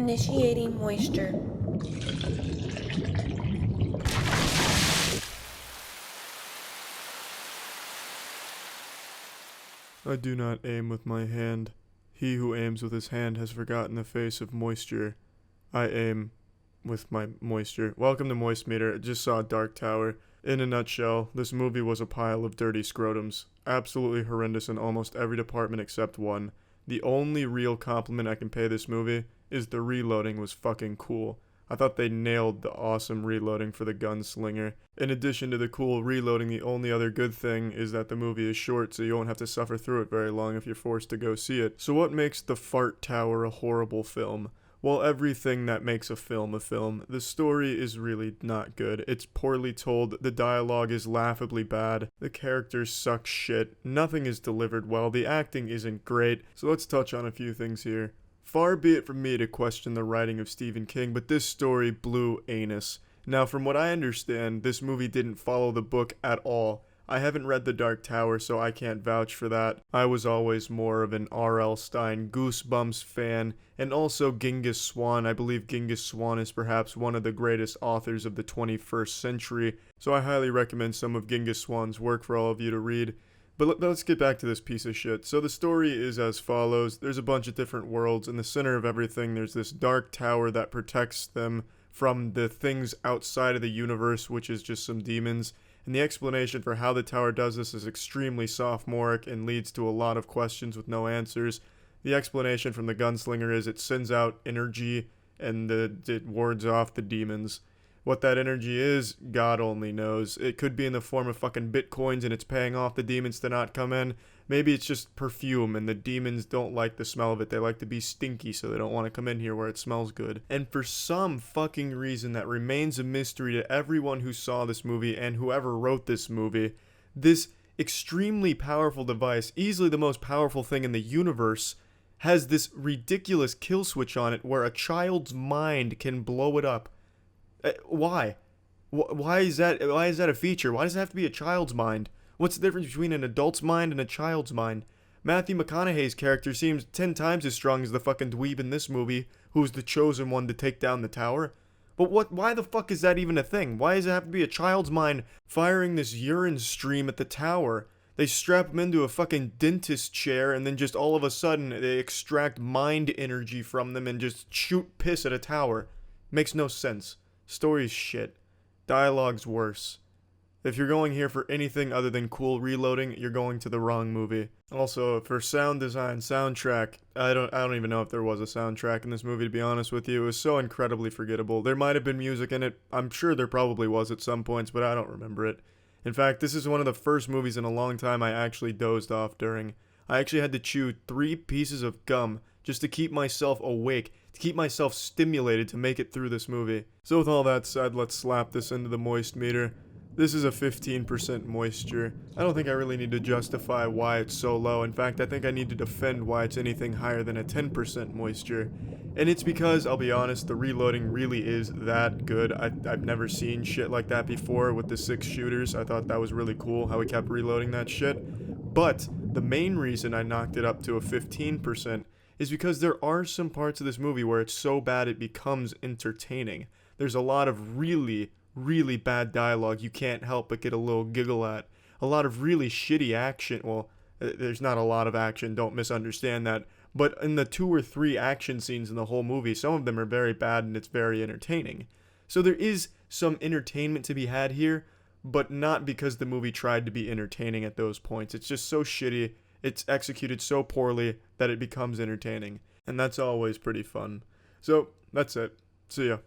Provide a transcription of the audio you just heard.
Initiating moisture. I do not aim with my hand. He who aims with his hand has forgotten the face of moisture. I aim with my moisture. Welcome to Moist Meter. I just saw Dark Tower. In a nutshell, this movie was a pile of dirty scrotums. Absolutely horrendous in almost every department except one. The only real compliment I can pay this movie is the reloading was fucking cool. I thought they nailed the awesome reloading for the gunslinger. In addition to the cool reloading, the only other good thing is that the movie is short, so you won't have to suffer through it very long if you're forced to go see it. So what makes The Fart Tower a horrible film? Well, everything that makes a film. The story is really not good. It's poorly told, the dialogue is laughably bad, the characters suck shit, nothing is delivered well, the acting isn't great. So let's touch on a few things here. Far be it from me to question the writing of Stephen King, but this story blew anus. Now, from what I understand, this movie didn't follow the book at all. I haven't read The Dark Tower, so I can't vouch for that. I was always more of an R.L. Stine Goosebumps fan, and also Genghis Swan. I believe Genghis Swan is perhaps one of the greatest authors of the 21st century, so I highly recommend some of Genghis Swan's work for all of you to read. But let's get back to this piece of shit. So the story is as follows. There's a bunch of different worlds. In the center of everything, there's this dark tower that protects them from the things outside of the universe, which is just some demons. And the explanation for how the tower does this is extremely sophomoric and leads to a lot of questions with no answers. The explanation from the gunslinger is it sends out energy and it wards off the demons. What that energy is, God only knows. It could be in the form of fucking bitcoins and it's paying off the demons to not come in. Maybe it's just perfume and the demons don't like the smell of it. They like to be stinky, so they don't want to come in here where it smells good. And for some fucking reason that remains a mystery to everyone who saw this movie and whoever wrote this movie, this extremely powerful device, easily the most powerful thing in the universe, has this ridiculous kill switch on it where a child's mind can blow it up. Why? Why is that a feature? Why does it have to be a child's mind? What's the difference between an adult's mind and a child's mind? Matthew McConaughey's character seems 10 times as strong as the fucking dweeb in this movie, who's the chosen one to take down the tower. But why the fuck is that even a thing? Why does it have to be a child's mind firing this urine stream at the tower? They strap him into a fucking dentist chair and then just all of a sudden they extract mind energy from them and just shoot piss at a tower. Makes no sense. Story's shit. Dialogue's worse. If you're going here for anything other than cool reloading, you're going to the wrong movie. Also, for sound design, soundtrack, I don't even know if there was a soundtrack in this movie, to be honest with you. It was so incredibly forgettable. There might have been music in it. I'm sure there probably was at some points, but I don't remember it. In fact, this is one of the first movies in a long time I actually dozed off during. I actually had to chew 3 pieces of gum just to keep myself awake, to keep myself stimulated to make it through this movie. So with all that said, let's slap this into the moist meter. This is a 15% moisture. I don't think I really need to justify why it's so low. In fact, I think I need to defend why it's anything higher than a 10% moisture. And it's because, I'll be honest, the reloading really is that good. I've never seen shit like that before with the 6 shooters. I thought that was really cool how we kept reloading that shit. But the main reason I knocked it up to a 15% is because there are some parts of this movie where it's so bad it becomes entertaining. There's a lot of really bad dialogue you can't help but get a little giggle at. A lot of really shitty action. Well, there's not a lot of action, don't misunderstand that. But in the 2 or 3 action scenes in the whole movie, some of them are very bad and it's very entertaining. So there is some entertainment to be had here, but not because the movie tried to be entertaining at those points. It's just so shitty, it's executed so poorly that it becomes entertaining. And that's always pretty fun. So, that's it. See ya.